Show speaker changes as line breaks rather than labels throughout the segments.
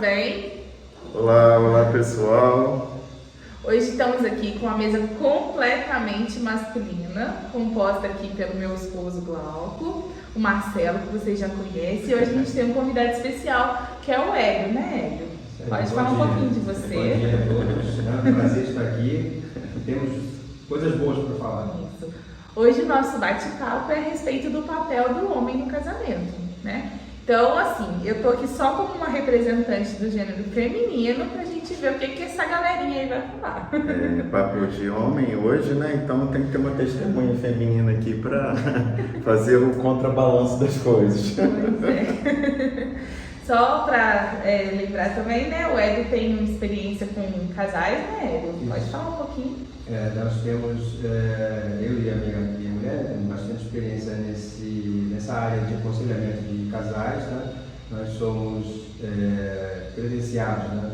bem?
Olá, olá pessoal.
Hoje estamos aqui com uma mesa completamente masculina, composta aqui pelo meu esposo Glauco, o Marcelo, que vocês já conhecem, e hoje a gente tem um convidado especial, que é o Hélio, né, Hélio? Pode falar um pouquinho de você.
Bom dia a todos, é um prazer estar aqui, temos coisas boas para falar.
Isso. Hoje o nosso bate-papo é a respeito do papel do homem no casamento, né? Então, assim, eu tô aqui só como uma representante do gênero feminino pra gente ver o que essa galerinha aí vai falar.
É papo de homem hoje, né? Então tem que ter uma testemunha feminina aqui para fazer o contrabalanço das coisas.
Pois é. Só para lembrar também, né? O Hélio tem uma experiência com casais, né, Hélio? Pode falar um pouquinho.
Nós temos, eu e a minha mulher, temos bastante experiência nessa área de aconselhamento de casais, né? Nós somos credenciados, né,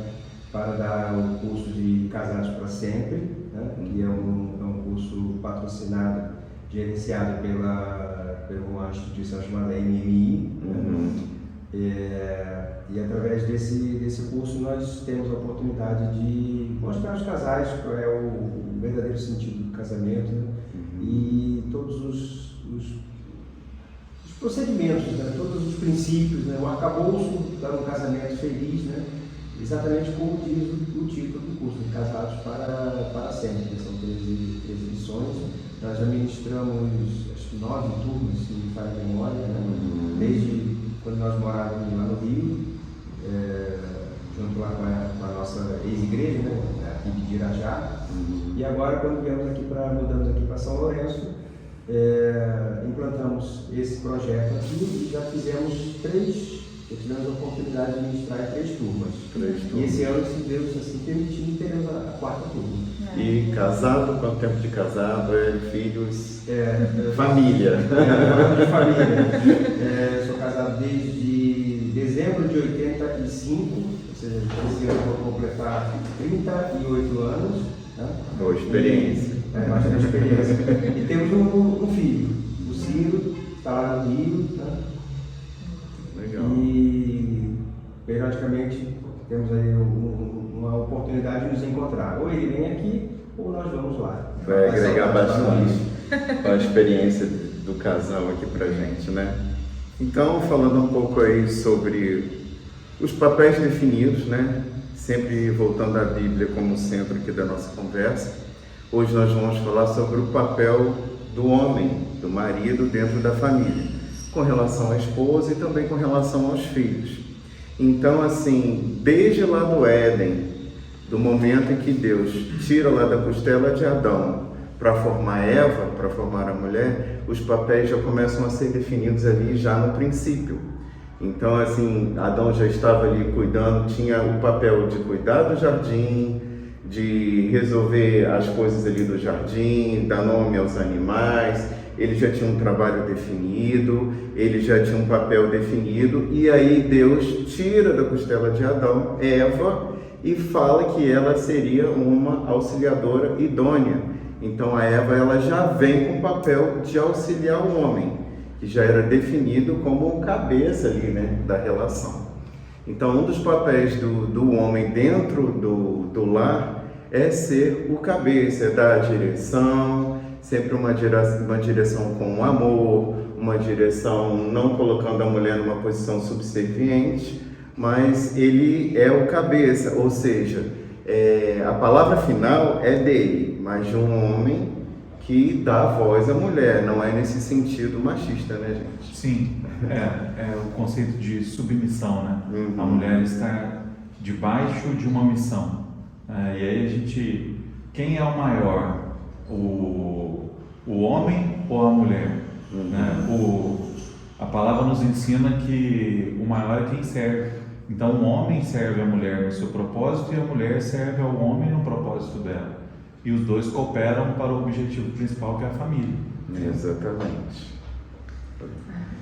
para dar o curso de Casados para Sempre, né? Que é um curso patrocinado, gerenciado por uma instituição chamada MMI. E através desse curso nós temos a oportunidade de mostrar aos casais qual é o verdadeiro sentido do casamento, né? E todos os procedimentos, né? Todos os princípios, né? O arcabouço para um casamento feliz, né? Exatamente como diz o título do curso, de Casados para Sempre. São 13 lições. Nós já ministramos acho que 9 turmas, se não me falha a memória, né? Desde quando nós morávamos lá no Rio, junto lá com a nossa ex-igreja, né, aqui de Irajá. E agora, quando mudamos aqui para São Lourenço, implantamos esse projeto aqui e já tivemos a oportunidade de ministrar em 3 turmas. E esse ano, se Deus assim permitir, teremos a 4ª turma.
E casado, quanto tempo de casado? Filhos? Família?
De família. Sou casado desde dezembro de 85, ou seja, esse ano vou completar 38 anos. Tá?
Boa experiência.
Bastante experiência. E temos um filho, o Ciro, está lá no Rio. Tá?
Legal.
E periodicamente temos aí uma oportunidade de nos encontrar. Ou ele vem aqui, ou nós vamos lá.
Vai agregar bastante a experiência do casal aqui pra gente, né? Então, falando um pouco aí sobre os papéis definidos, né? Sempre voltando à Bíblia como centro aqui da nossa conversa, hoje nós vamos falar sobre o papel do homem, do marido dentro da família, com relação à esposa e também com relação aos filhos. Então, assim, desde lá do Éden, do momento em que Deus tira lá da costela de Adão para formar Eva, para formar a mulher, os papéis já começam a ser definidos ali já no princípio. Então, assim, Adão já estava ali cuidando, tinha o papel de cuidar do jardim, de resolver as coisas ali do jardim, dar nome aos animais. Ele já tinha um trabalho definido, ele já tinha um papel definido, e aí Deus tira da costela de Adão Eva e fala que ela seria uma auxiliadora idônea. Então a Eva ela já vem com o papel de auxiliar o homem, que já era definido como o cabeça ali, né, da relação. Então um dos papéis do homem dentro do lar é ser o cabeça, é dar a direção, sempre uma direção com amor, uma direção não colocando a mulher numa posição subserviente, mas ele é o cabeça, ou seja, a palavra final é dele, mas de um homem que dá voz à mulher, não é nesse sentido machista, né, gente?
Sim, é o conceito de submissão, né? A mulher está debaixo de uma missão. E aí quem é o maior? O homem ou a mulher? Né? A palavra nos ensina que o maior é quem serve. Então o homem serve a mulher no seu propósito e a mulher serve ao homem no propósito dela. E os dois cooperam para o objetivo principal, que é a família.
Exatamente.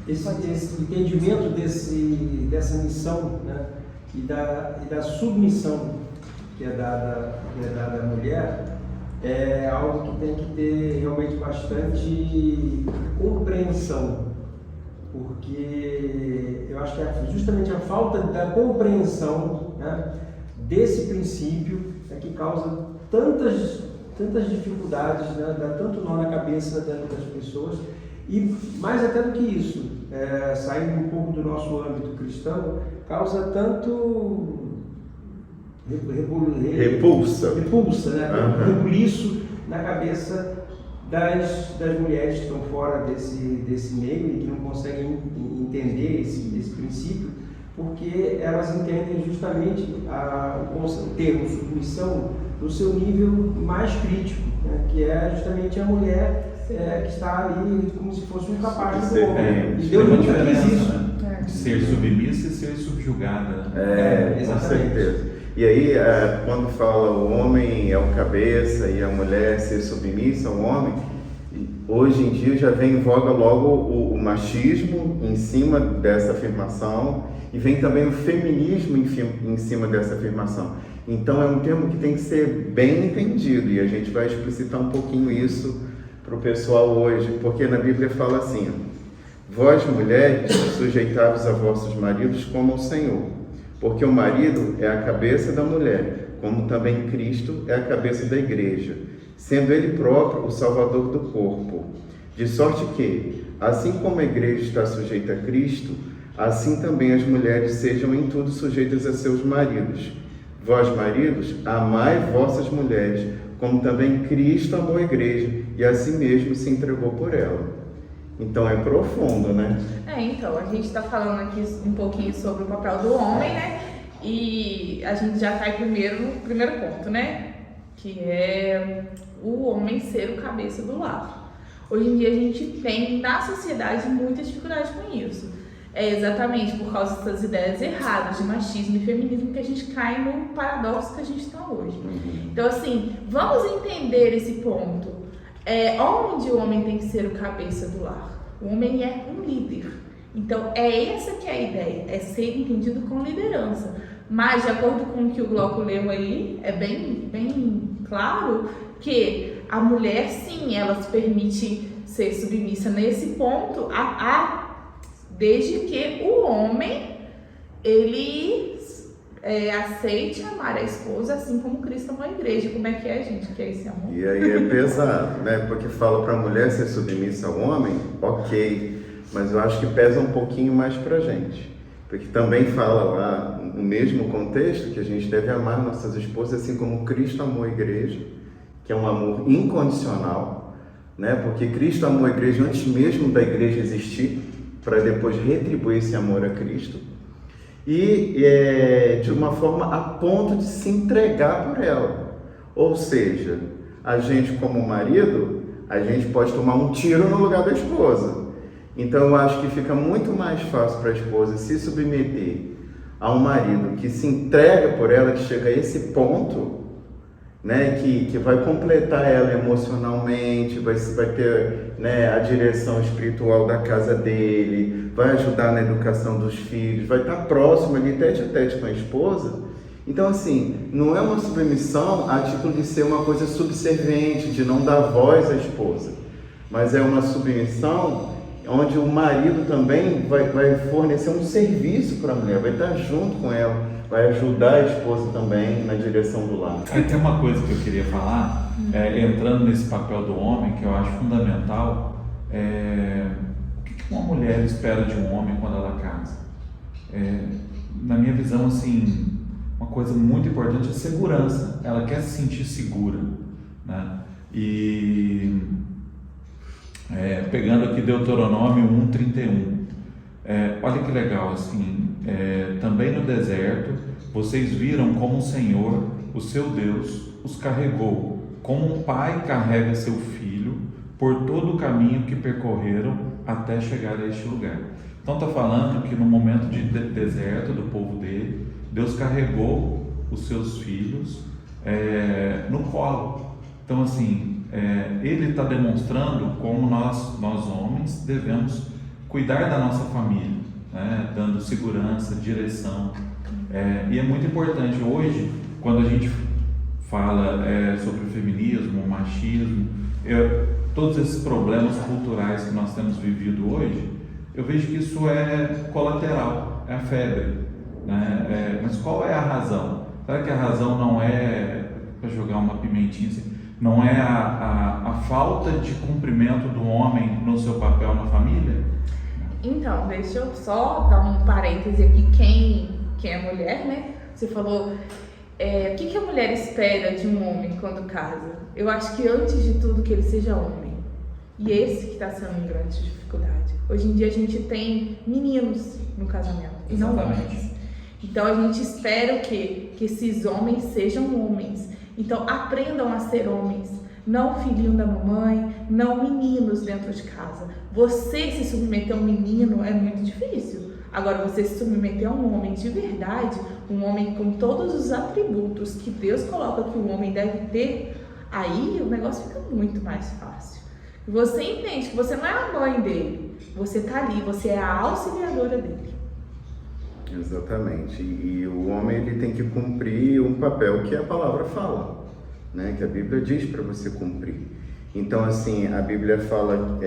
Esse entendimento dessa missão, né, e da submissão que é dada à mulher, é algo que tem que ter realmente bastante compreensão porque eu acho que é justamente a falta da compreensão, né, desse princípio é que causa tantas dificuldades, né, dá tanto nó na cabeça das pessoas. E mais até do que isso, saindo um pouco do nosso âmbito cristão, causa tanto repulsa, né? Rebuliço na cabeça das mulheres que estão fora desse meio e que não conseguem entender esse princípio, porque elas entendem justamente o termo submissão no seu nível mais crítico, né? Que é justamente a mulher que está ali como se fosse um capaz do homem. E Deus nunca quis isso.
Né? Ser submissa e ser subjugada.
Com certeza. E aí, quando fala o homem é o cabeça e a mulher ser submissa ao homem, hoje em dia já vem em voga logo o machismo em cima dessa afirmação e vem também o feminismo em cima dessa afirmação. Então é um termo que tem que ser bem entendido e a gente vai explicitar um pouquinho isso para o pessoal hoje, porque na Bíblia fala assim: vós mulheres sujeitai-vos a vossos maridos como ao Senhor, porque o marido é a cabeça da mulher, como também Cristo é a cabeça da igreja, sendo ele próprio o salvador do corpo. De sorte que, assim como a igreja está sujeita a Cristo, assim também as mulheres sejam em tudo sujeitas a seus maridos. Vós, maridos, amai vossas mulheres, como também Cristo amou a igreja e a si mesmo se entregou por ela. Então é profundo, né?
Então, a gente está falando aqui um pouquinho sobre o papel do homem, né? E a gente já cai primeiro no primeiro ponto, né? Que é o homem ser o cabeça do lar. Hoje em dia a gente tem na sociedade muita dificuldade com isso. É exatamente por causa dessas ideias erradas de machismo e feminismo que a gente cai no paradoxo que a gente está hoje. Então, assim, vamos entender esse ponto. Onde o homem tem que ser o cabeça do lar? O homem é um líder. Então, essa que é a ideia, é ser entendido com liderança. Mas, de acordo com o que o Glauco leu aí, é bem claro que a mulher, sim, ela se permite ser submissa nesse ponto, desde que o homem, ele aceite amar a esposa assim como Cristo amou a igreja. Como é que é, gente? Que é esse amor?
E aí é pesado, né? Porque fala para a mulher ser submissa ao homem, ok, mas eu acho que pesa um pouquinho mais pra gente. Porque também fala lá, no mesmo contexto, que a gente deve amar nossas esposas assim como Cristo amou a igreja, que é um amor incondicional, né? Porque Cristo amou a igreja antes mesmo da igreja existir, para depois retribuir esse amor a Cristo, e de uma forma a ponto de se entregar por ela. Ou seja, a gente como marido, a gente pode tomar um tiro no lugar da esposa. Então eu acho que fica muito mais fácil para a esposa se submeter a um marido que se entrega por ela, que chega a esse ponto, né, que vai completar ela emocionalmente, vai ter, né, a direção espiritual da casa dele, vai ajudar na educação dos filhos, vai estar próximo ali, tete a tete com a esposa. Então, assim, não é uma submissão a título de ser uma coisa subserviente, de não dar voz à esposa, mas é uma submissão onde o marido também vai fornecer um serviço para a mulher, vai estar junto com ela, vai ajudar a esposa também na direção do lar.
Aí tem uma coisa que eu queria falar, entrando nesse papel do homem, que eu acho fundamental, o que uma mulher espera de um homem quando ela casa? Na minha visão, assim, uma coisa muito importante é segurança. Ela quer se sentir segura, né? E pegando aqui Deuteronômio 1:31, olha que legal, assim, também no deserto vocês viram como o Senhor, o seu Deus, os carregou, como um pai carrega seu filho por todo o caminho que percorreram até chegar a este lugar. Então está falando que no momento de deserto do povo dele, Deus carregou os seus filhos no colo. Então, assim, ele está demonstrando como nós homens devemos cuidar da nossa família, né? Dando segurança, direção. E é muito importante hoje, quando a gente fala sobre o feminismo, o machismo, todos esses problemas culturais que nós temos vivido hoje, eu vejo que isso é colateral, é a febre, né? Mas qual é a razão? Será que a razão não é, para jogar uma pimentinha assim, não é a falta de cumprimento do homem no seu papel na família?
Então, deixa eu só dar um parêntese aqui, quem é mulher, né? Você falou, o que a mulher espera de um homem quando casa? Eu acho que antes de tudo que ele seja homem. E esse que está sendo uma grande dificuldade. Hoje em dia a gente tem meninos no casamento, e não homens. Então a gente espera o quê? Que esses homens sejam homens. Então aprendam a ser homens. Não filhinho da mamãe, não meninos dentro de casa. Você se submeter a um menino é muito difícil. Agora, você se submeter a um homem de verdade, um homem com todos os atributos que Deus coloca que o homem deve ter, aí o negócio fica muito mais fácil. Você entende que você não é a mãe dele, você está ali, você é a auxiliadora dele.
Exatamente. E o homem ele tem que cumprir um papel que a palavra fala, né? Que a Bíblia diz para você cumprir. Então, assim, a Bíblia fala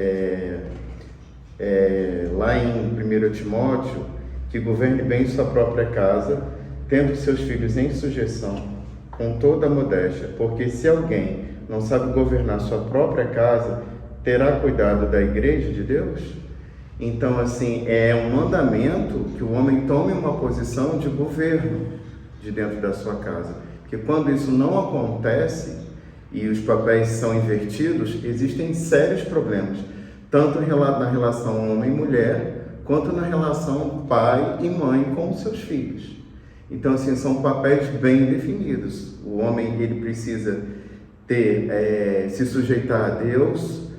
lá em 1 Timóteo que governe bem sua própria casa, tendo seus filhos em sujeição, com toda a modéstia, porque se alguém não sabe governar sua própria casa, terá cuidado da igreja de Deus? Então, assim, é um mandamento que o homem tome uma posição de governo de dentro da sua casa. Porque quando isso não acontece e os papéis são invertidos, existem sérios problemas, tanto na relação homem e mulher, quanto na relação pai e mãe com os seus filhos. Então, assim, são papéis bem definidos. O homem, ele precisa se sujeitar a Deus.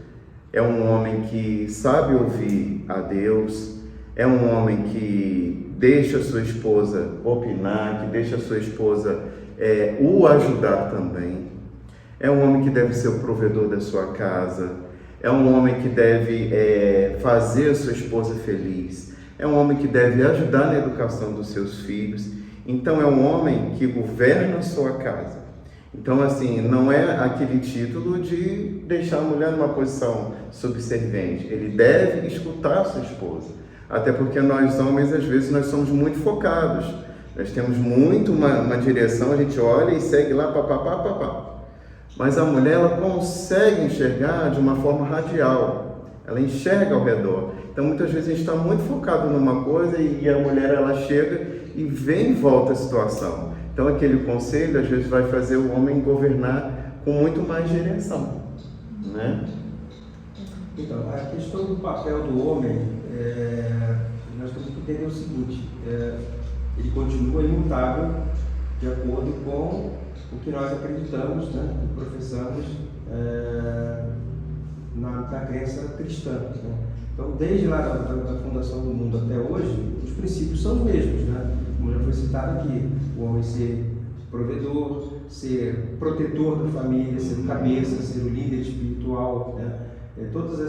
É um homem que sabe ouvir a Deus, é um homem que deixa a sua esposa opinar, que deixa a sua esposa o ajudar também. É um homem que deve ser o provedor da sua casa, é um homem que deve fazer a sua esposa feliz, é um homem que deve ajudar na educação dos seus filhos. Então é um homem que governa a sua casa. Então, assim, não é aquele título de deixar a mulher numa posição subserviente. Ele deve escutar a sua esposa. Até porque nós homens, às vezes, nós somos muito focados. Nós temos muito uma direção, a gente olha e segue lá, papapá. Mas a mulher, ela consegue enxergar de uma forma radial. Ela enxerga ao redor. Então, muitas vezes, a gente está muito focado numa coisa e a mulher, ela chega e vê em volta a situação. Então, aquele conselho, às vezes, vai fazer o homem governar com muito mais direção, né?
Então, a questão do papel do homem, nós temos que entender o seguinte, ele continua imutável de acordo com o que nós acreditamos, né, e professamos na crença cristã, né? Então, desde lá da fundação do mundo até hoje, os princípios são os mesmos, né? Como já foi citado aqui, o homem ser provedor, ser protetor da família, ser o cabeça, ser o líder espiritual, né? Todas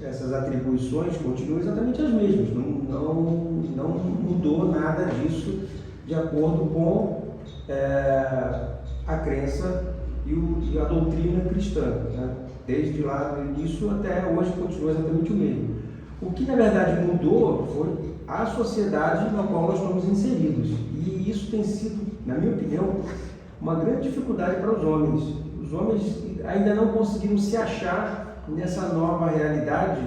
essas atribuições continuam exatamente as mesmas, não mudou nada disso de acordo com a crença e a doutrina cristã, né? Desde lá do início até hoje continua exatamente o mesmo. O que na verdade mudou foi a sociedade na qual nós estamos inseridos, e isso tem sido, na minha opinião, uma grande dificuldade para os homens. Os homens ainda não conseguiram se achar nessa nova realidade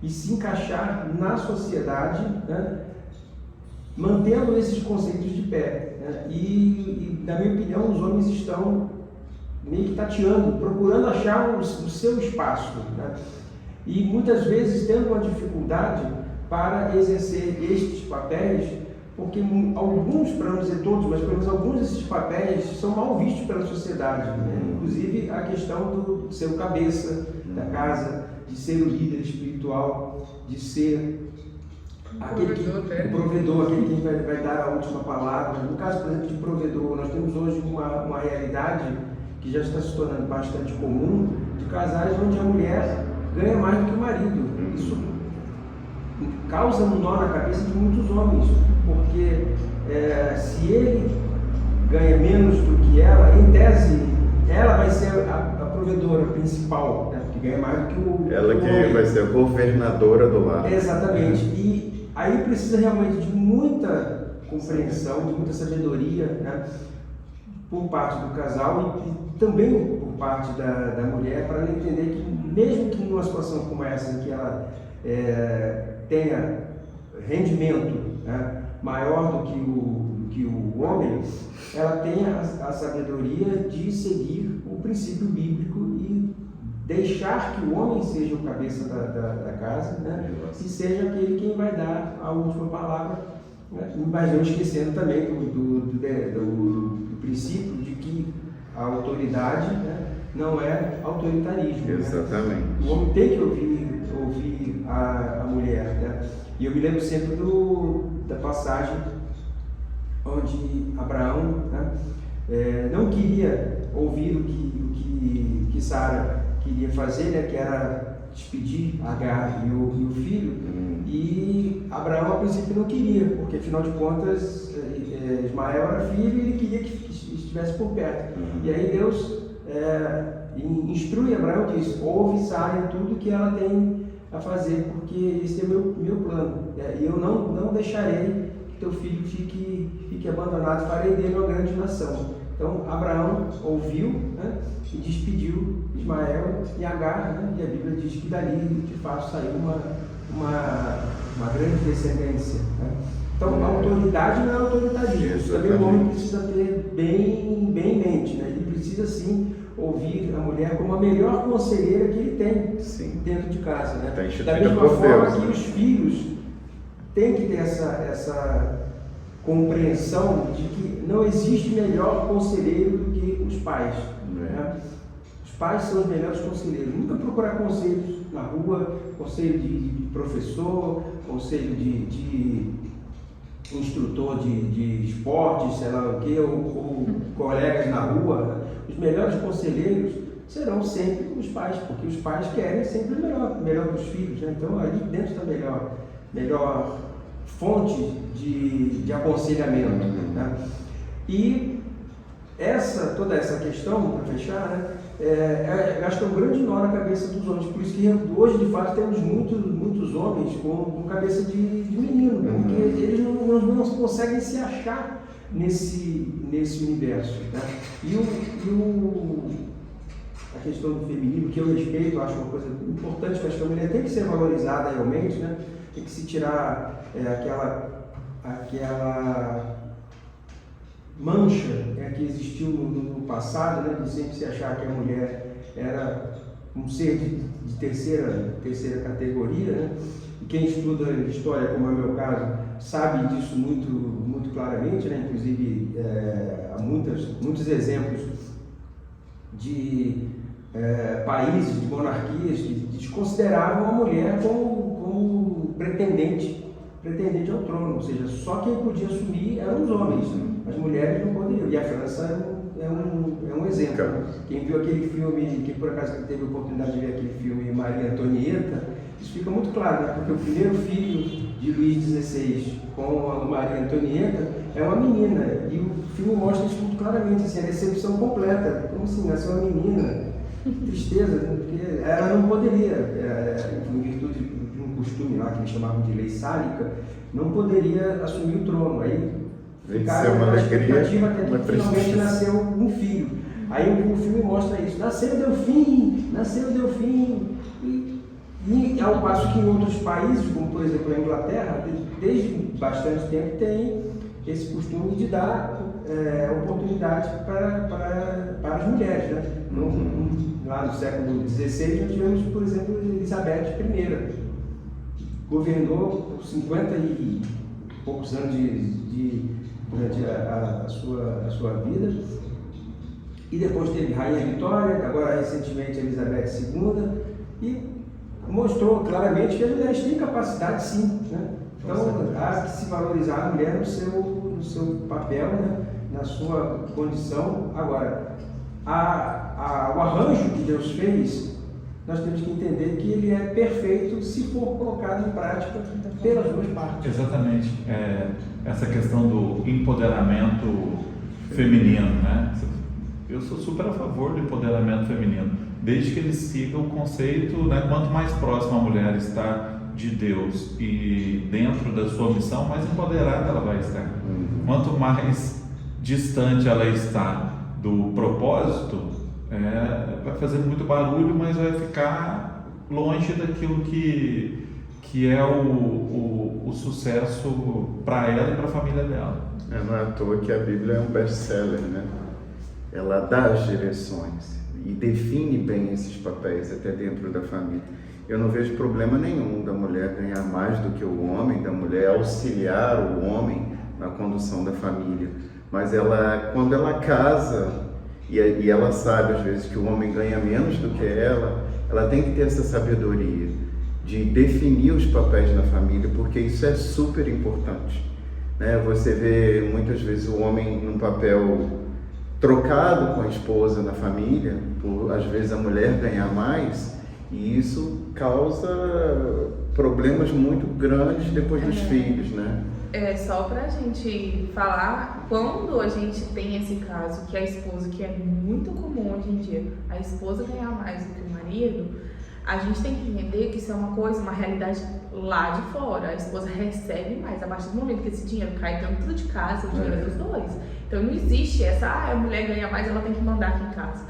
e se encaixar na sociedade, né, mantendo esses conceitos de pé, né? E, na minha opinião, os homens estão meio que tateando, procurando achar o seu espaço, né? E muitas vezes tendo uma dificuldade para exercer estes papéis, porque alguns, para não dizer todos, mas pelo menos alguns desses papéis são mal vistos pela sociedade, né? Inclusive a questão de ser o cabeça da casa, de ser o líder espiritual, de ser o provedor, aquele que vai dar a última palavra. No caso, por exemplo, de provedor, nós temos hoje uma realidade que já está se tornando bastante comum, de casais onde a mulher ganha mais do que o marido. Isso causa um nó na cabeça de muitos homens, porque se ele ganha menos do que ela, em tese, ela vai ser a provedora principal, né? Porque ganha mais do que o
Ela que
homem.
vai ser a governadora do lar.
Exatamente. E aí precisa realmente de muita compreensão, de muita sabedoria, né? Por parte do casal e também por parte da mulher, para ela entender que mesmo que numa situação como essa, em que ela tenha rendimento, né, maior do que o homem, ela tenha a sabedoria de seguir o princípio bíblico e deixar que o homem seja o cabeça da casa, né, e seja aquele quem vai dar a última palavra, né, mas não esquecendo também do princípio de que a autoridade, né, não é autoritarismo.
Exatamente.
Né? O homem tem que ouvir a mulher. Né? E eu me lembro sempre da passagem onde Abraão, né, não queria ouvir o que Sara queria fazer, né, que era despedir Agar e o filho. E Abraão, a princípio, não queria, porque afinal de contas Ismael era filho e ele queria que estivesse por perto. E aí Deus instrui Abraão e diz: ouve Sara em tudo que ela tem a fazer, porque esse é meu plano. E eu não deixarei que teu filho fique abandonado, farei dele uma grande nação. Então Abraão ouviu, né, e despediu Ismael e Agar, né, e a Bíblia diz que dali de fato saiu uma grande descendência. Né? Então a autoridade não é autoritarismo, isso também o homem precisa ter bem em mente, né? Ele precisa sim ouvir a mulher como a melhor conselheira que ele tem dentro de casa. Né? Da mesma forma que os filhos têm que ter essa compreensão de que não existe melhor conselheiro do que os pais. Né? Os pais são os melhores conselheiros. Nunca procurar conselhos na rua, conselho de professor, conselho de instrutor de esporte, sei lá o que, ou colegas na rua. Os melhores conselheiros serão sempre os pais, porque os pais querem sempre o melhor para os filhos. Né? Então, ali dentro está melhor fonte de aconselhamento. Né? E toda essa questão, para fechar, né, acho que é um grande nó na cabeça dos homens. Por isso que hoje, de fato, temos muitos homens com cabeça de menino, porque eles não conseguem se achar nesse universo. Né? A questão do feminino, que eu respeito, acho uma coisa importante, mas que a mulher tem que ser valorizada realmente, né? Tem que se tirar aquela mancha, né, que existiu no passado, né, de sempre se achar que a mulher era um ser de terceira categoria. Né? E quem estuda história, como é o meu caso, sabe disso muito claramente. Né? Inclusive, há muitos exemplos de países, de monarquias que desconsideravam a mulher como pretendente ao trono, ou seja, só quem podia assumir eram os homens, as mulheres não poderiam. E a França é um exemplo. Quem viu aquele filme, quem por acaso teve a oportunidade de ver aquele filme Maria Antonieta, isso fica muito claro, né? Porque o primeiro filho de Luís XVI com a Maria Antonieta é uma menina, e o filme mostra isso muito claramente, assim, a decepção completa. Como assim, nasceu uma menina? Tristeza, porque ela não poderia, em virtude de um costume lá que eles chamavam de lei sálica, não poderia assumir o trono. Aí ficaram com a expectativa até que finalmente nasceu um filho. Aí o filme mostra isso: nasceu o Delfim. E ao passo que em outros países, como por exemplo a Inglaterra, desde bastante tempo tem esse costume de dar oportunidade para as mulheres. Né? Lá no século XVI, nós tivemos, por exemplo, Elizabeth I, governou por 50 e poucos anos durante a sua vida, e depois teve Rainha Vitória, agora recentemente Elizabeth II, e mostrou claramente que as mulheres têm capacidade, sim. Né? Então, há que se valorizar a mulher no seu papel, né? Na sua condição. Agora, o arranjo que Deus fez, nós temos que entender que ele é perfeito se for colocado em prática pelas duas partes.
Exatamente. Essa questão do empoderamento feminino, né? eu sou super a favor do empoderamento feminino, desde que ele siga o conceito, né, quanto mais próxima a mulher está de Deus e dentro da sua missão, mais empoderada ela vai estar. Quanto mais distante ela está do propósito, vai fazer muito barulho, mas vai ficar longe daquilo que é o sucesso para ela e para a família dela.
Não é à toa que a Bíblia é um best-seller, né? Ela dá as direções e define bem esses papéis até dentro da família. Eu não vejo problema nenhum da mulher ganhar mais do que o homem, da mulher auxiliar o homem na condução da família. Mas quando ela casa e ela sabe às vezes que o homem ganha menos do que ela tem que ter essa sabedoria de definir os papéis na família, porque isso é super importante, né? Você vê muitas vezes o homem num papel trocado com a esposa na família, por às vezes a mulher ganhar mais, e isso causa problemas muito grandes depois dos filhos, né?
Só pra gente falar, quando a gente tem esse caso que a esposa, que é muito comum hoje em dia, a esposa ganhar mais do que o marido, a gente tem que entender que isso é uma coisa, uma realidade lá de fora. A esposa recebe mais, a partir do momento que esse dinheiro cai dentro de casa, o dinheiro é dos dois. Então não existe essa, a mulher ganha mais, ela tem que mandar aqui em casa.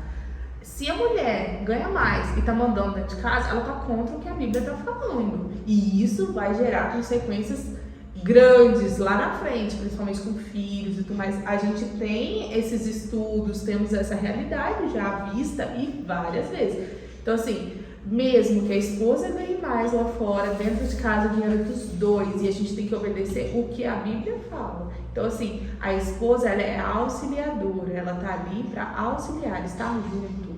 Se a mulher ganha mais e está mandando dentro de casa, ela está contra o que a Bíblia está falando. E isso vai gerar consequências grandes lá na frente, principalmente com filhos e tudo mais. A gente tem esses estudos, temos essa realidade já vista e várias vezes. Então assim, mesmo que a esposa ganhe mais lá fora, dentro de casa, o dinheiro dos dois, e a gente tem que obedecer o que a Bíblia fala. Então assim, a esposa, ela é auxiliadora, ela está ali para auxiliar, estar junto.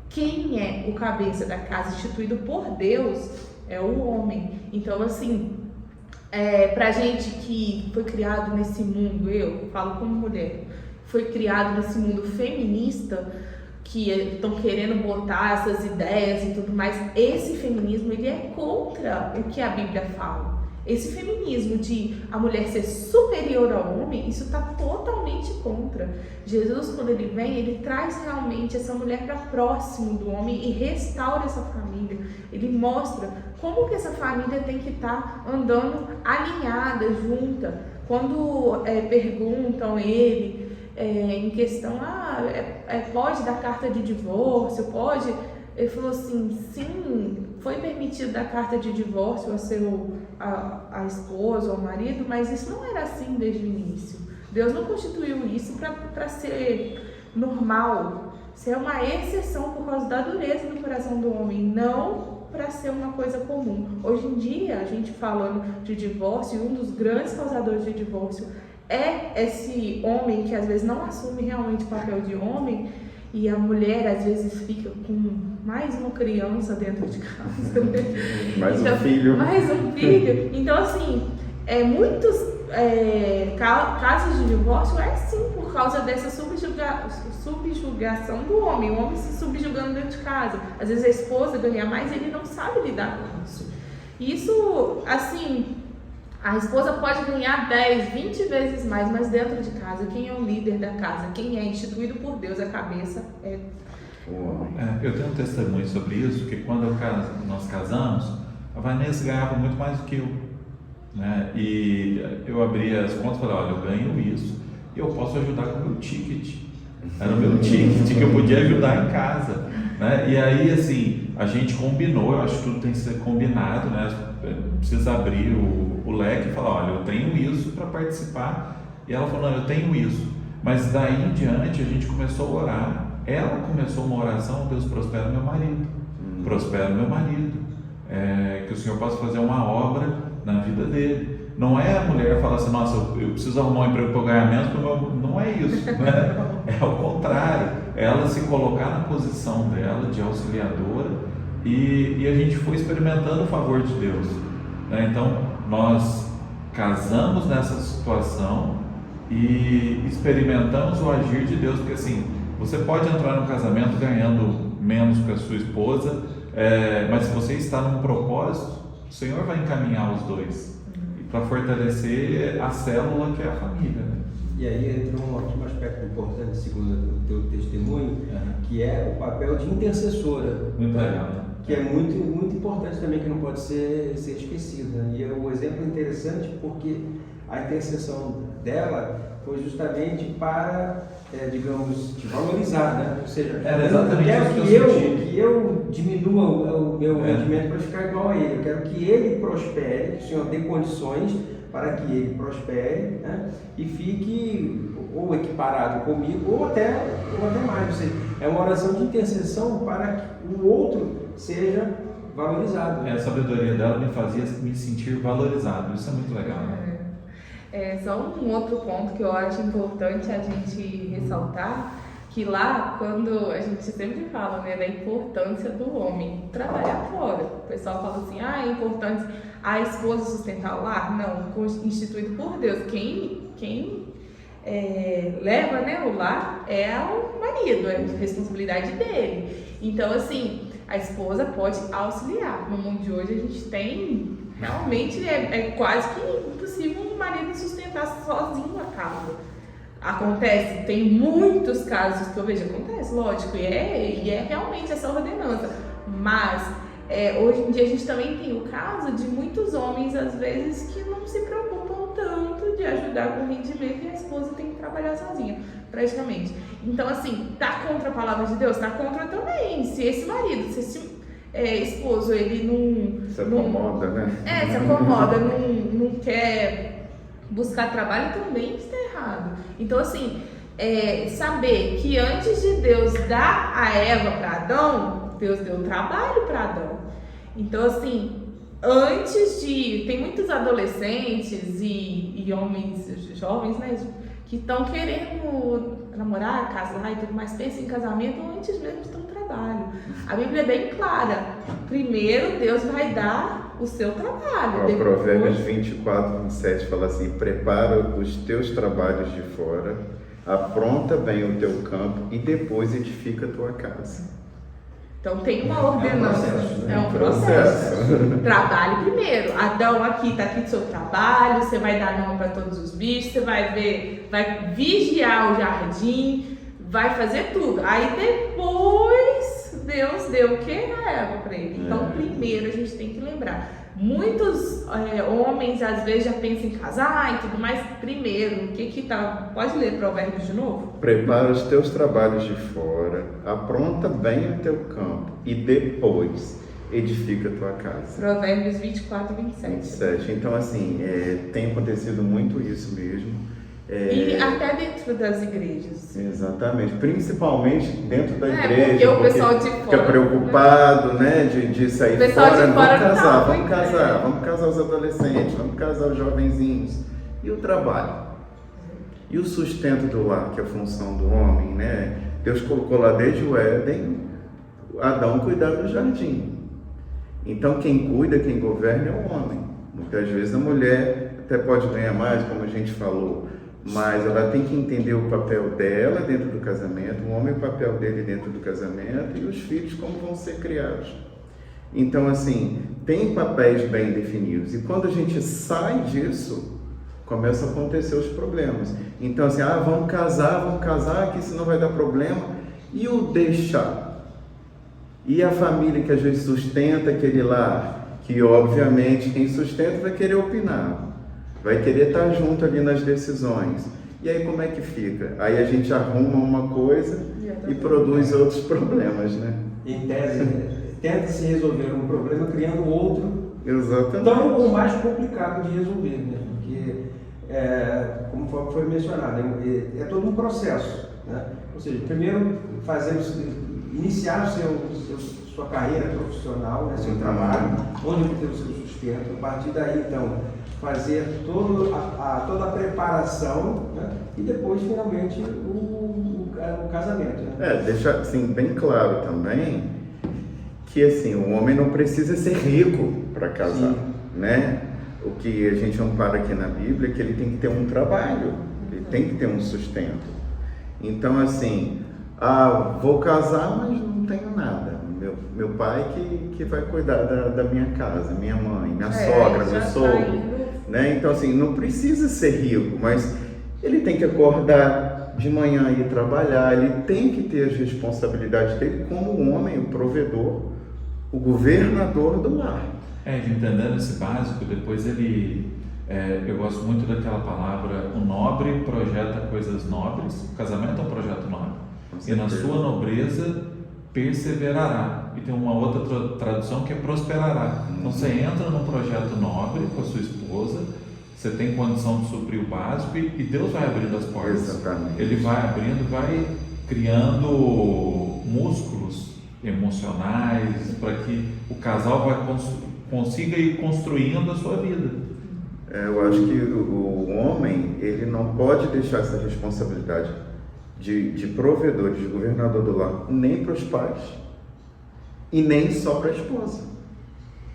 Quem é o cabeça da casa instituído por Deus é o homem. Então assim, pra gente que foi criado nesse mundo, eu falo como mulher, foi criado nesse mundo feminista, que estão querendo botar essas ideias e tudo mais, esse feminismo, ele é contra o que a Bíblia fala. Esse feminismo de a mulher ser superior ao homem, isso está totalmente contra. Jesus, quando ele vem, ele traz realmente essa mulher para próximo do homem e restaura essa família. Ele mostra como que essa família tem que estar andando alinhada, junta. Quando perguntam ele em questão, pode dar carta de divórcio, pode? Ele falou assim, sim, foi permitido dar carta de divórcio a esposa ou ao marido, mas isso não era assim desde o início. Deus não constituiu isso para ser normal. Isso é uma exceção por causa da dureza do coração do homem, não para ser uma coisa comum. Hoje em dia, a gente falando de divórcio, um dos grandes causadores de divórcio é esse homem que às vezes não assume realmente o papel de homem, e a mulher às vezes fica com mais uma criança dentro de casa, né?
Mais um filho.
Mais um filho. Então assim, muitos casos de divórcio sim por causa dessa subjugação do homem, o homem se subjugando dentro de casa. Às vezes a esposa ganha mais e ele não sabe lidar com isso. Isso, assim, a esposa pode ganhar 10, 20 vezes mais, mas dentro de casa, quem é o líder da casa, quem é instituído por Deus, a cabeça é o homem.
Eu tenho um testemunho sobre isso, que quando nós casamos, a Vanessa ganhava muito mais do que eu, né? E eu abria as contas e falei, olha, eu ganho isso e eu posso ajudar com o meu ticket. Era o meu ticket que eu podia ajudar em casa, né? E aí, assim, a gente combinou, eu acho que tudo tem que ser combinado, né? Precisa abrir o leque e falar, olha, eu tenho isso para participar. E ela falou, não, eu tenho isso. Mas daí em diante a gente começou a orar. Ela começou uma oração, Deus prospera meu marido. Prospera meu marido. Que o Senhor possa fazer uma obra na vida dele. Não é a mulher falar assim, nossa, eu preciso arrumar um emprego para eu ganhar menos, não é isso, né? É ao contrário, ela se colocar na posição dela de auxiliadora e a gente foi experimentando o favor de Deus, né? Então, nós casamos nessa situação e experimentamos o agir de Deus, porque assim, você pode entrar no casamento ganhando menos que a sua esposa, mas se você está num propósito, o Senhor vai encaminhar os dois para fortalecer a célula que é a família, né?
E aí entra um último aspecto importante, segundo o teu testemunho, que é o papel de intercessora.
Muito legal.
Que é muito, muito importante também, que não pode ser esquecido. Né? E o exemplo é interessante porque a intercessão dela foi justamente para, digamos, te valorizar, né? Ou seja, eu quero que eu diminua o meu rendimento para ficar igual a ele. Eu quero que ele prospere, que o Senhor dê condições para que ele prospere, né? E fique ou equiparado comigo ou até mais. Ou seja, é uma oração de intercessão para que o outro seja valorizado.
A sabedoria dela me fazia me sentir valorizado. Isso é muito legal, né?
Só um outro ponto que eu acho importante a gente ressaltar, que lá, quando a gente sempre fala, né, da importância do homem trabalhar fora. O pessoal fala assim, é importante a esposa sustentar o lar? Não, instituído por Deus. Quem leva, né, o lar é o marido, é responsabilidade dele. Então, assim, a esposa pode auxiliar. No mundo de hoje a gente tem, realmente, é quase que impossível um marido sustentar sozinho a casa. Acontece, tem muitos casos que eu vejo, acontece, lógico, e é realmente essa ordenança. Mas, hoje em dia a gente também tem o caso de muitos homens, às vezes, que não se preocupam tanto de ajudar com o rendimento e a esposa tem que trabalhar sozinha, praticamente. Então, assim, tá contra a palavra de Deus? Tá contra também. Se esse marido, se esse esposo, ele não...
Se acomoda, né?
Se acomoda, não quer buscar trabalho, também está errado. Então, assim, saber que antes de Deus dar a Eva para Adão, Deus deu trabalho para Adão. Então, assim, antes de... Tem muitos adolescentes e homens jovens, né, que estão querendo namorar, casar e tudo mais, pensam em casamento antes mesmo de ter um trabalho. A Bíblia é bem clara. Primeiro, Deus vai dar o seu trabalho.
O Provérbios 24, 27 fala assim: prepara os teus trabalhos de fora, apronta bem o teu campo e depois edifica a tua casa.
Então tem uma ordenança,
É
um processo. Trabalhe primeiro. Adão aqui está aqui do seu trabalho, você vai dar nome para todos os bichos, você vai vigiar o jardim, vai fazer tudo. Aí depois Deus deu o que? A Eva para ele. Então primeiro a gente tem que lembrar. Muitos homens às vezes já pensam em casar e tudo mais. Primeiro, o que tá? Pode ler Provérbios de novo?
Prepara os teus trabalhos de fora, apronta bem o teu campo e depois edifica a tua casa.
Provérbios 24, 27.
Então, assim, tem acontecido muito isso mesmo.
E até dentro das igrejas.
Exatamente, principalmente dentro da igreja,
porque o pessoal de fora
fica preocupado, né, de sair
o pessoal
fora,
de fora
vamos casar os adolescentes, vamos casar os jovenzinhos. E o trabalho? E o sustento do lar, que é a função do homem, né? Deus colocou lá desde o Éden, Adão cuidar do jardim. Então quem cuida, quem governa é o homem. Muitas vezes a mulher até pode ganhar mais, como a gente falou, mas ela tem que entender o papel dela dentro do casamento, o homem o papel dele dentro do casamento e os filhos como vão ser criados. Então, assim, tem papéis bem definidos. E quando a gente sai disso, começam a acontecer os problemas. Então, assim, vamos casar, que senão vai dar problema. E o deixar? E a família que às vezes sustenta aquele lar, que obviamente quem sustenta vai querer opinar. Vai querer estar junto ali nas decisões. E aí como é que fica? Aí a gente arruma uma coisa e produz outros problemas, né?
Em tese, tenta-se resolver um problema criando outro.
Exatamente.
Então, o mais complicado de resolver, né? Porque, como foi mencionado, é todo um processo, né? Ou seja, primeiro iniciar sua carreira profissional, né? Seu trabalho, onde tem o seu sustento. A partir daí, então, fazer toda a preparação, né? E depois, finalmente, o casamento. Né?
Deixar assim, bem claro também que assim, o homem não precisa ser rico para casar, né? O que a gente ampara aqui na Bíblia é que ele tem que ter um trabalho, ele tem que ter um sustento. Então, assim, vou casar, mas não tenho nada. Meu pai que vai cuidar da minha casa, minha mãe, minha sogra, meu sogro. Né? Então, assim, não precisa ser rico, mas Ele tem que acordar de manhã e ir trabalhar, ele tem que ter as responsabilidades dele como o homem, o provedor, o governador do lar.
Ele entendendo esse básico, depois eu gosto muito daquela palavra, o nobre projeta coisas nobres, o casamento é um projeto nobre, e na sua nobreza perseverará, e tem uma outra tradução que é prosperará. Então você entra num projeto nobre com a sua esposa, você tem condição de suprir o básico e Deus vai abrindo as portas.
Exatamente.
Ele vai abrindo, vai criando músculos emocionais para que o casal consiga ir construindo a sua vida.
Eu acho que o homem, ele não pode deixar essa responsabilidade de provedor, de governador do lar, nem para os pais e nem só para a esposa,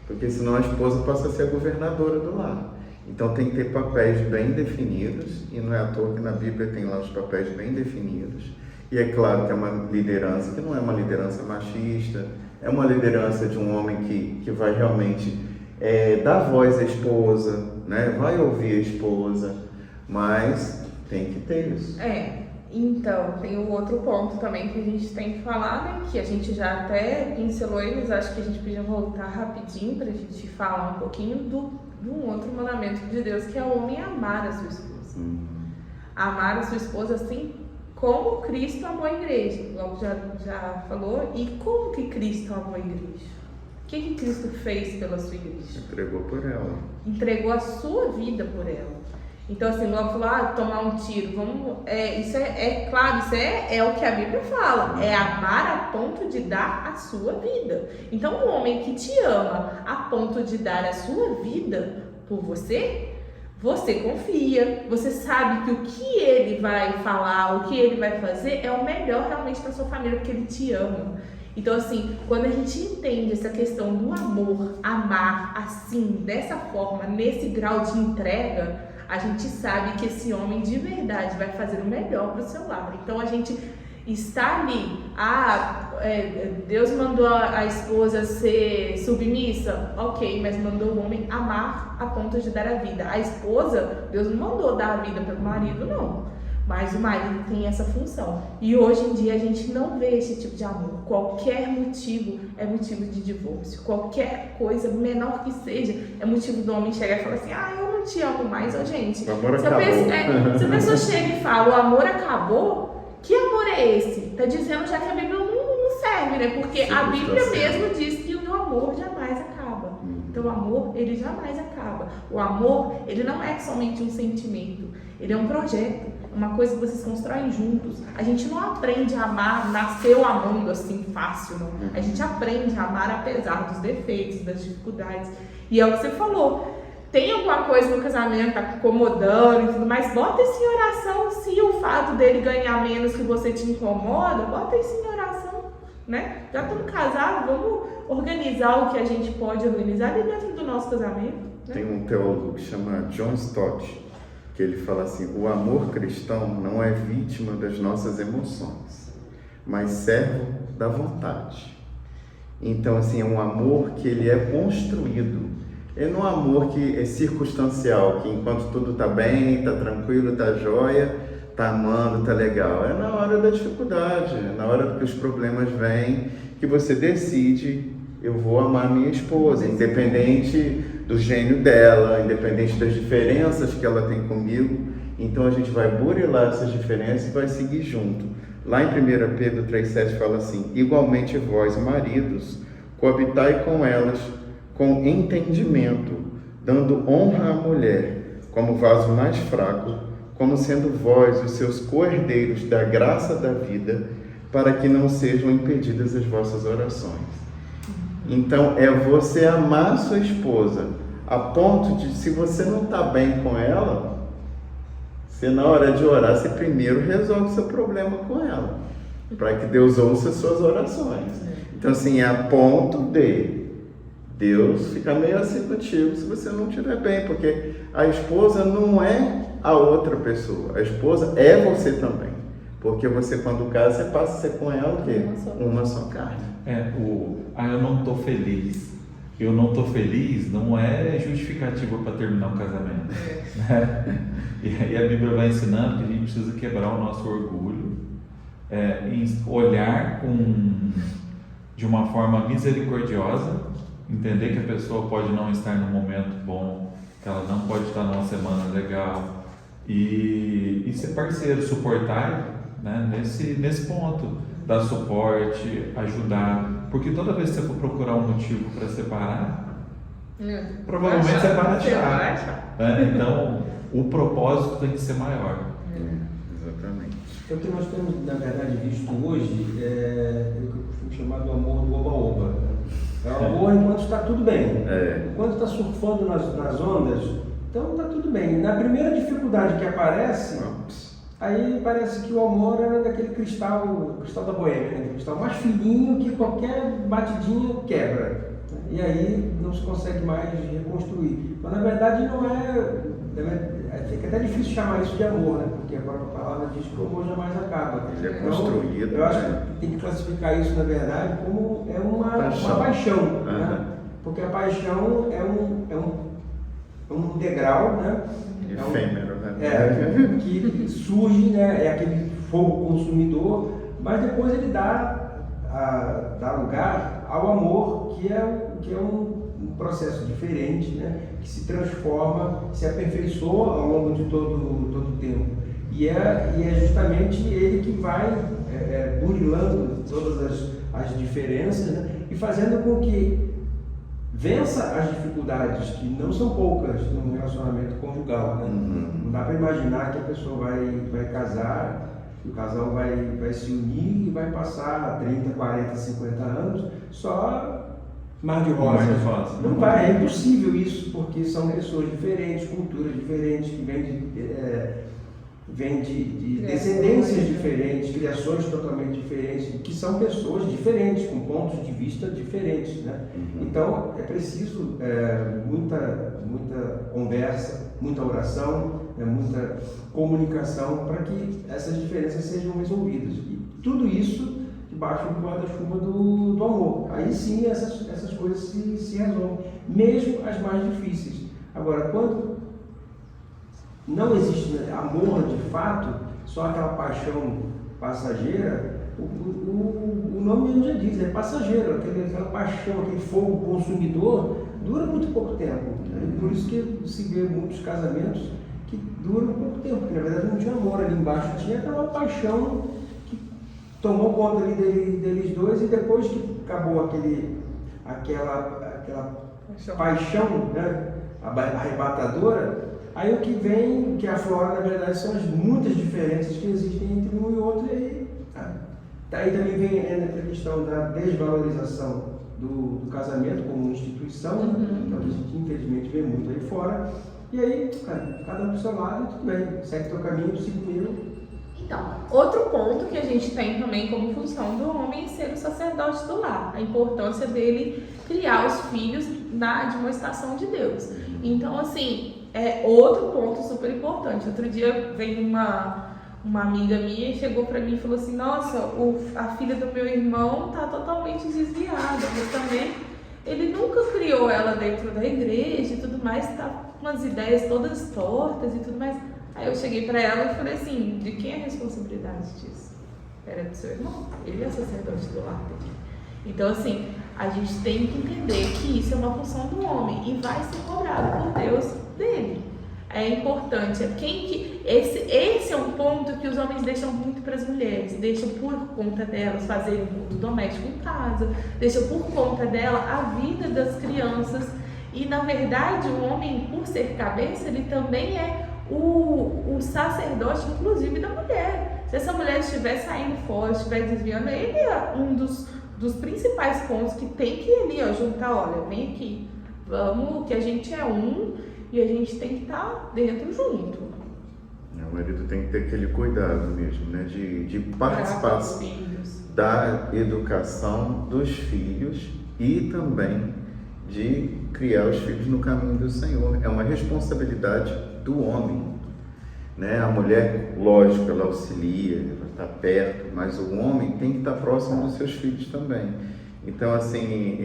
porque senão a esposa passa a ser a governadora do lar. Então tem que ter papéis bem definidos, e não é à toa que na Bíblia tem lá os papéis bem definidos. E é claro que é uma liderança que não é uma liderança machista, é uma liderança de um homem que vai realmente dar voz à esposa, né? Vai ouvir a esposa, mas tem que ter isso.
Então, tem um outro ponto também que a gente tem que falar, né? Que a gente já até pincelou ele, mas acho que a gente podia voltar rapidinho para a gente falar um pouquinho de um outro mandamento de Deus, que é o homem amar a sua esposa. Amar a sua esposa assim como Cristo amou a igreja. Logo já falou. E como que Cristo amou a igreja? O que Cristo fez pela sua igreja?
Entregou por ela.
Entregou a sua vida por ela. Então, assim, logo falou, tomar um tiro, isso claro, isso é o que a Bíblia fala, é amar a ponto de dar a sua vida. Então, um homem que te ama a ponto de dar a sua vida por você, você confia, você sabe que o que ele vai falar, o que ele vai fazer é o melhor realmente para sua família, porque ele te ama. Então, assim, quando a gente entende essa questão do amor, amar assim, dessa forma, nesse grau de entrega, a gente sabe que esse homem de verdade vai fazer o melhor para o seu lar. Então a gente está ali, Deus mandou a esposa ser submissa, ok, mas mandou o homem amar a ponto de dar a vida. A esposa, Deus não mandou dar a vida para o marido, não. Mas o marido tem essa função. E hoje em dia a gente não vê esse tipo de amor. Qualquer motivo é motivo de divórcio. Qualquer coisa, menor que seja, é motivo do homem chegar e falar assim, eu não te amo mais. Gente,
o amor acabou.
Se a pessoa chega e fala, o amor acabou, que amor é esse? Tá dizendo já que a Bíblia não serve, né? Porque a Bíblia mesmo diz que o amor jamais acaba. Então o amor, ele jamais acaba. O amor, ele não é somente um sentimento, ele é um projeto. Uma coisa que vocês constroem juntos. A gente não aprende a amar, nasceu amando assim fácil, não. A gente aprende a amar apesar dos defeitos, das dificuldades. E é o que você falou. Tem alguma coisa no casamento, tá incomodando e tudo mais, bota isso em oração. Se o fato dele ganhar menos que você te incomoda, bota isso em oração, né? Já estamos casados, vamos organizar o que a gente pode organizar dentro do nosso casamento, né?
Tem um teólogo que chama John Stott, que ele fala assim, o amor cristão não é vítima das nossas emoções, mas servo da vontade. Então, assim, é um amor que ele é construído. É não um amor que é circunstancial, que enquanto tudo está bem, está tranquilo, está jóia, está amando, está legal. É na hora da dificuldade, é na hora que os problemas vêm, que você decide, eu vou amar minha esposa, independente do gênio dela, independente das diferenças que ela tem comigo. Então a gente vai burilar essas diferenças e vai seguir junto. Lá em 1 Pedro 3,7 fala assim, igualmente vós, maridos, coabitai com elas com entendimento, dando honra à mulher, como vaso mais fraco, como sendo vós os seus co-herdeiros da graça da vida, para que não sejam impedidas as vossas orações. Então, é você amar sua esposa a ponto de, se você não está bem com ela, você na hora de orar, você primeiro resolve o seu problema com ela, para que Deus ouça as suas orações. Então, assim, é a ponto de Deus ficar meio assim contigo se você não estiver bem, porque a esposa não é a outra pessoa, a esposa é você também. Porque você, quando casa, você passa a ser com ela o quê? Uma só carne.
Eu não estou feliz. eu não estou feliz não é justificativa para terminar o casamento. Né? E aí a Bíblia vai ensinando que a gente precisa quebrar o nosso orgulho, olhar de uma forma misericordiosa, entender que a pessoa pode não estar num momento bom, que ela não pode estar numa semana legal, e ser parceiro, suportar, né, nesse ponto, dar suporte, ajudar, porque toda vez que você for procurar um motivo para separar, provavelmente você vai achar. Né? Então, o propósito tem que ser maior.
Exatamente.
O que nós temos, na verdade, visto hoje é o que eu costumo chamar do amor do oba-oba. É o amor enquanto está tudo bem. Enquanto está surfando nas ondas, então está tudo bem. Na primeira dificuldade que aparece, aí parece que o amor era daquele cristal da Boêmia, né? Cristal mais fininho que qualquer batidinha quebra. E aí não se consegue mais reconstruir. Mas na verdade não é. Fica até difícil chamar isso de amor, né? Porque a própria palavra diz que o amor jamais acaba.
Ele é construído.
Eu acho que tem que classificar isso, na verdade, como uma paixão. Né? Porque a paixão é um degrau, né?
Efêmero, né?
Que surge, né? É aquele fogo consumidor, mas depois ele dá lugar ao amor, que é um processo diferente, né? Que se transforma, se aperfeiçoa ao longo de todo o tempo. E é justamente ele que vai burilando todas as diferenças, né? E fazendo com que vença as dificuldades, que não são poucas no relacionamento conjugal. Né? Não dá para imaginar que a pessoa vai casar, que o casal vai se unir e vai passar 30, 40, 50 anos só mar de rosas. Não vai, é impossível isso, porque são pessoas diferentes, culturas diferentes, que vêm de descendências diferentes, criações totalmente diferentes, que são pessoas diferentes, com pontos de vista diferentes. Né? Então, é preciso muita conversa, muita oração, muita comunicação para que essas diferenças sejam resolvidas. E tudo isso debaixo do guarda-chuva do amor. Aí sim essas coisas se resolvem, mesmo as mais difíceis. Agora, quando não existe amor de fato, só aquela paixão passageira, o nome mesmo já diz, é passageiro, aquela paixão, aquele fogo consumidor, dura muito pouco tempo. Por isso que se vê muitos casamentos que duram pouco tempo, porque na verdade não tinha amor ali embaixo, tinha aquela paixão que tomou conta ali deles dois, e depois que acabou aquela paixão, né, arrebatadora, aí o que aflora, na verdade, são as muitas diferenças que existem entre um e outro, e aí, daí também vem a questão da desvalorização do casamento como instituição, que a gente infelizmente vê muito aí fora, e aí, cada um do seu lado, tudo bem, segue teu caminho, siga o meu.
Então, outro ponto que a gente tem também como função do homem é ser o sacerdote do lar, a importância dele criar os filhos na admoestação de Deus. Então, assim, é outro ponto super importante. Outro dia veio uma amiga minha e chegou para mim e falou assim: nossa, a filha do meu irmão tá totalmente desviada, mas também ele nunca criou ela dentro da igreja e tudo mais, tá com umas ideias todas tortas e tudo mais. Aí eu cheguei para ela e falei assim: de quem é a responsabilidade disso? Era do seu irmão, ele é sacerdote do lar dele. Então, assim, a gente tem que entender que isso é uma função do homem e vai ser cobrado por Deus dele. É importante, esse é um ponto que os homens deixam muito para as mulheres, deixam por conta delas fazerem um culto doméstico em casa, deixam por conta dela a vida das crianças. E na verdade o homem, por ser cabeça, ele também é o sacerdote, inclusive, da mulher. Se essa mulher estiver saindo fora, estiver desviando, ele é um dos principais pontos que tem que ir ali, juntar, olha, vem aqui, vamos, que a gente é um e a gente tem que estar dentro junto.
O marido tem que ter aquele cuidado mesmo, né, de participar da educação dos filhos e também de criar os filhos no caminho do Senhor. É uma responsabilidade do homem, né? A mulher, lógico, ela auxilia, ela está perto, mas o homem tem que estar próximo dos seus filhos também. Então, assim,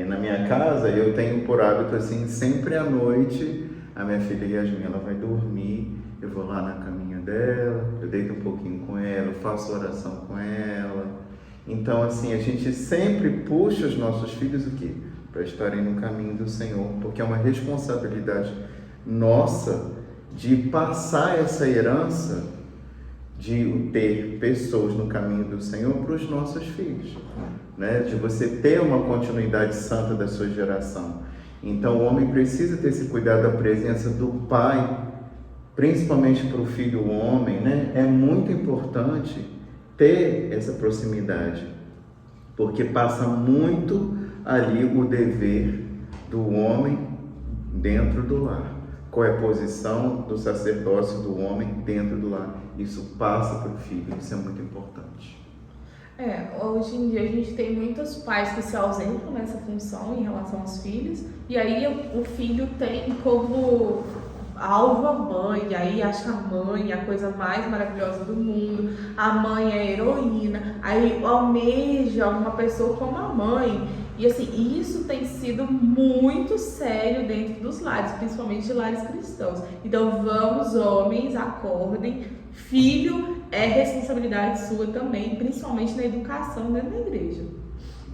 na minha casa eu tenho por hábito, assim, sempre à noite, a minha filha Yasmin, ela vai dormir, eu vou lá na caminha dela, eu deito um pouquinho com ela, eu faço oração com ela. Então, assim, a gente sempre puxa os nossos filhos o quê? Para estarem no caminho do Senhor, porque é uma responsabilidade nossa de passar essa herança de ter pessoas no caminho do Senhor para os nossos filhos, né? De você ter uma continuidade santa da sua geração. Então o homem precisa ter esse cuidado da presença do pai, principalmente para o filho homem, né? É muito importante ter essa proximidade, porque passa muito ali o dever do homem dentro do lar. Qual é a posição do sacerdócio do homem dentro do lar? Isso passa para o filho, isso é muito importante.
Hoje em dia a gente tem muitos pais que se ausentam nessa função em relação aos filhos, e aí o filho tem como alvo a mãe, e aí acha a mãe a coisa mais maravilhosa do mundo, a mãe é a heroína, aí almeja uma pessoa como a mãe. E assim, isso tem sido muito sério dentro dos lares, principalmente de lares cristãos. Então vamos, homens, acordem, filho é responsabilidade sua também, principalmente na educação dentro da igreja.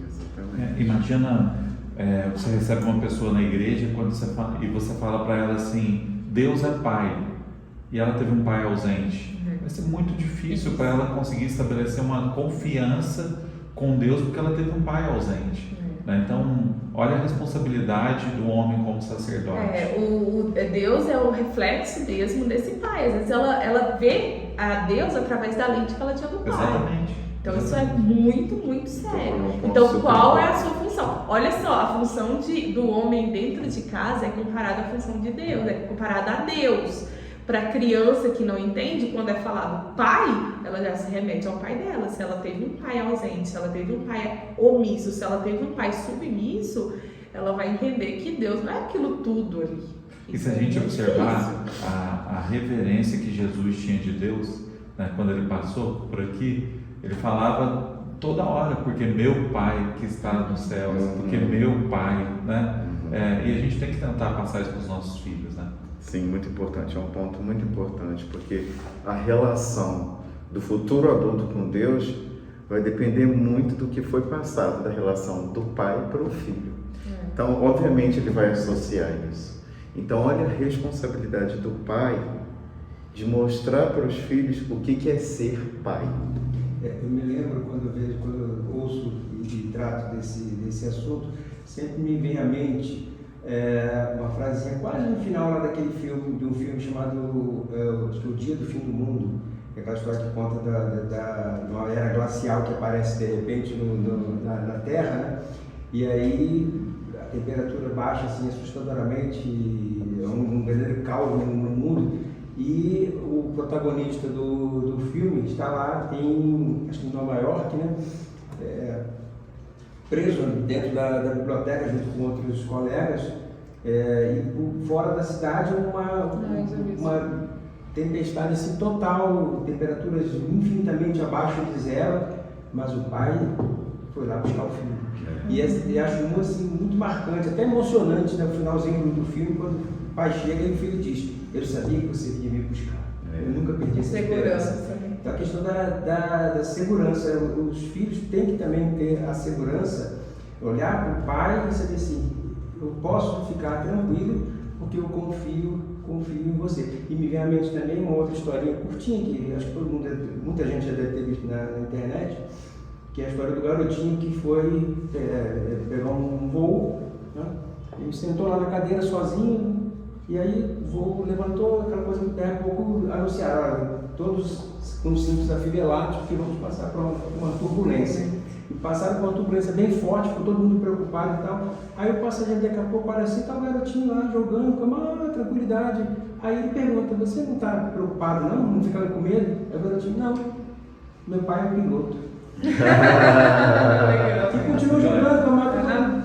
Exatamente.
Imagina, você recebe uma pessoa na igreja e você fala para ela assim, Deus é pai, e ela teve um pai ausente. Vai ser muito difícil para ela conseguir estabelecer uma confiança com Deus, porque ela teve um pai ausente. Então, olha a responsabilidade do homem como sacerdote.
Deus é o reflexo mesmo desse pai. Às vezes ela vê a Deus através da lente que ela tinha do pai.
Exatamente.
Então isso é muito, muito sério. Então qual é a sua função? Olha só, a função do homem dentro de casa é comparada à função de Deus, é comparada a Deus. Para a criança que não entende, quando é falado pai, ela já se remete ao pai dela. Se ela teve um pai ausente, se ela teve um pai omisso, se ela teve um pai submisso, ela vai entender que Deus não é aquilo tudo ali.
E se a gente observar a reverência que Jesus tinha de Deus, né, quando ele passou por aqui, ele falava toda hora, porque meu pai que está nos céus, porque meu pai, né? E a gente tem que tentar passar isso para os nossos filhos, né?
Sim, muito importante, é um ponto muito importante, porque a relação do futuro adulto com Deus vai depender muito do que foi passado, da relação do pai para o filho. Então, obviamente, ele vai associar isso. Então, olha a responsabilidade do pai de mostrar para os filhos o que é ser pai.
Eu me lembro quando eu ouço e trato desse assunto, sempre me vem à mente uma frasezinha quase no final lá daquele filme, de um filme chamado O Dia do Fim do Mundo, que é aquela história que conta de uma era glacial que aparece de repente na Terra, né? E aí a temperatura baixa assim assustadoramente, é um verdadeiro caos no mundo, e o protagonista do filme está lá acho que em Nova York, né? Preso dentro da biblioteca junto com outros colegas, e fora da cidade uma tempestade assim, total, temperaturas infinitamente abaixo de zero, mas o pai foi lá buscar o filho. E acho muito, assim, muito marcante, até emocionante, né, no finalzinho do filme, quando o pai chega e o filho diz: eu sabia que você ia me buscar, eu nunca perdi essa esperança. Então a questão da segurança, os filhos têm que também ter a segurança, olhar para o pai e saber assim, eu posso ficar tranquilo porque eu confio em você. E me vem à mente também uma outra historinha curtinha, que acho que muita gente já deve ter visto na internet, que é a história do garotinho que foi pegar um voo, né? Ele sentou lá na cadeira sozinho, e aí o voo levantou, aquela coisa que daí a pouco anunciaram, todos com os cintos afivelados, que vamos passar por uma turbulência. E passaram por uma turbulência bem forte, ficou todo mundo preocupado e tal. Aí o passageiro daqui a pouco olha assim, tá o garotinho lá jogando com uma tranquilidade. Aí ele pergunta: você não está preocupado não? Não ficando com medo? Aí o garotinho: não, meu pai é piloto. E continua jogando com uma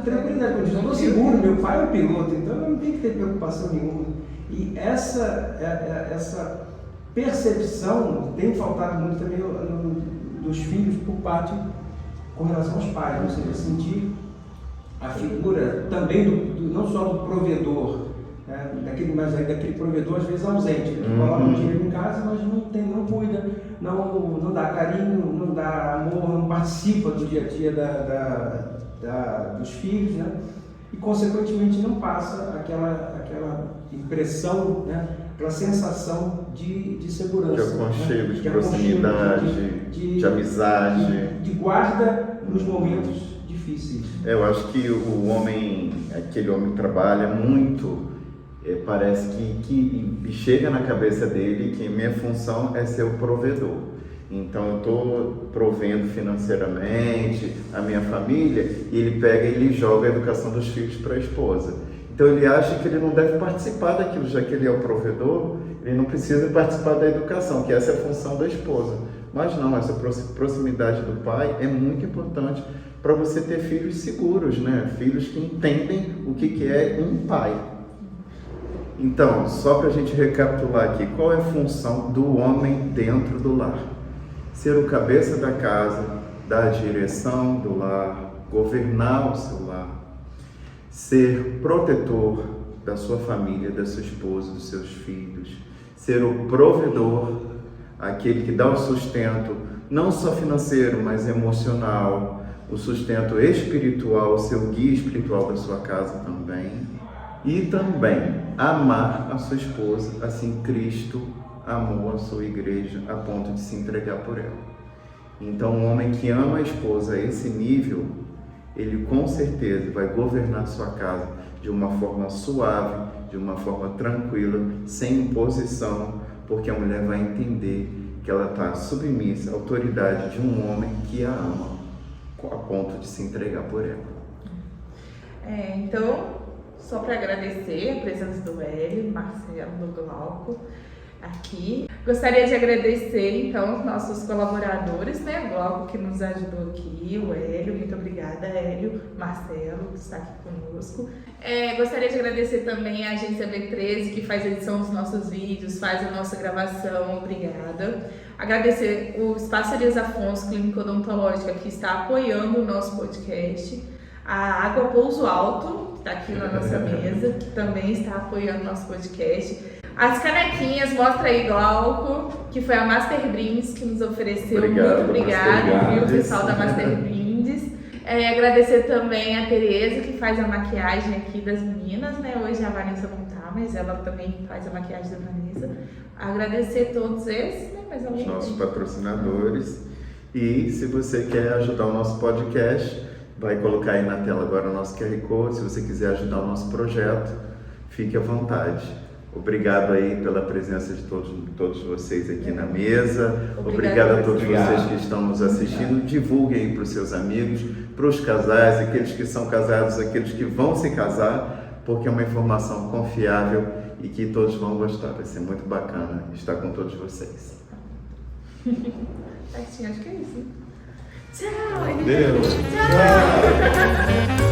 tranquilidade, eu estou seguro, meu pai é piloto, então eu não tenho que ter preocupação nenhuma. E essa percepção tem faltado muito também dos filhos por parte com relação aos pais, ou seja, sentir a figura também não só do provedor, né, mas daquele provedor às vezes ausente, que coloca o dinheiro em casa, mas não cuida, não dá carinho, não dá amor, não participa do dia a dia dos filhos, né? E consequentemente não passa aquela impressão, né? Aquela sensação de segurança,
de aconchego,
né?
de proximidade, de amizade,
de guarda nos momentos difíceis.
Eu acho que aquele homem que trabalha muito, parece que chega na cabeça dele que minha função é ser o provedor. Então eu estou provendo financeiramente a minha família, e ele pega e ele joga a educação dos filhos para a esposa. Então ele acha que ele não deve participar daquilo, já que ele é o provedor, ele não precisa participar da educação, que essa é a função da esposa. Mas não, essa proximidade do pai é muito importante para você ter filhos seguros, né? Filhos que entendem o que é um pai. Então, só para a gente recapitular aqui, qual é a função do homem dentro do lar? Ser o cabeça da casa, dar a direção do lar, governar o seu lar, ser protetor da sua família, da sua esposa, dos seus filhos, ser o provedor, aquele que dá o sustento, não só financeiro, mas emocional, o sustento espiritual, o seu guia espiritual da sua casa também, e também amar a sua esposa, assim Cristo amou a sua igreja a ponto de se entregar por ela. Então, um homem que ama a esposa a esse nível, ele com certeza vai governar sua casa de uma forma suave, de uma forma tranquila, sem imposição, porque a mulher vai entender que ela está submissa à autoridade de um homem que a ama, a ponto de se entregar por ela.
Então, só para agradecer a presença do Hélio, Marcelo, do Glauco aqui. Gostaria de agradecer, então, os nossos colaboradores, né? O Glauco que nos ajudou aqui, o Hélio, muito obrigada, Hélio, Marcelo, que está aqui conosco. Gostaria de agradecer também a agência B13, que faz a edição dos nossos vídeos, faz a nossa gravação, obrigada. Agradecer o Espaço Elias Afonso, Clínica Odontológica, que está apoiando o nosso podcast. A Água Pouso Alto, que está aqui na nossa mesa, que também está apoiando o nosso podcast. As canequinhas, mostra aí, Glauco, que foi a Master Brindes que nos ofereceu.
Obrigado,
muito obrigado, viu, pessoal da Master Brindes. Agradecer também a Tereza, que faz a maquiagem aqui das meninas, né? Hoje a Vanessa não tá, mas ela também faz a maquiagem da Vanessa. Agradecer todos esses, né? Mais alguém?
Os nossos patrocinadores. E se você quer ajudar o nosso podcast, vai colocar aí na tela agora o nosso QR Code. Se você quiser ajudar o nosso projeto, fique à vontade. Obrigado aí pela presença de todos vocês aqui na mesa. Obrigado a todos vocês que estão nos assistindo. Divulguem aí para os seus amigos, para os casais, aqueles que são casados, aqueles que vão se casar, porque é uma informação confiável e que todos vão gostar. Vai ser muito bacana estar com todos vocês.
Certinho, acho que é isso. Tchau!
Deus.
Tchau!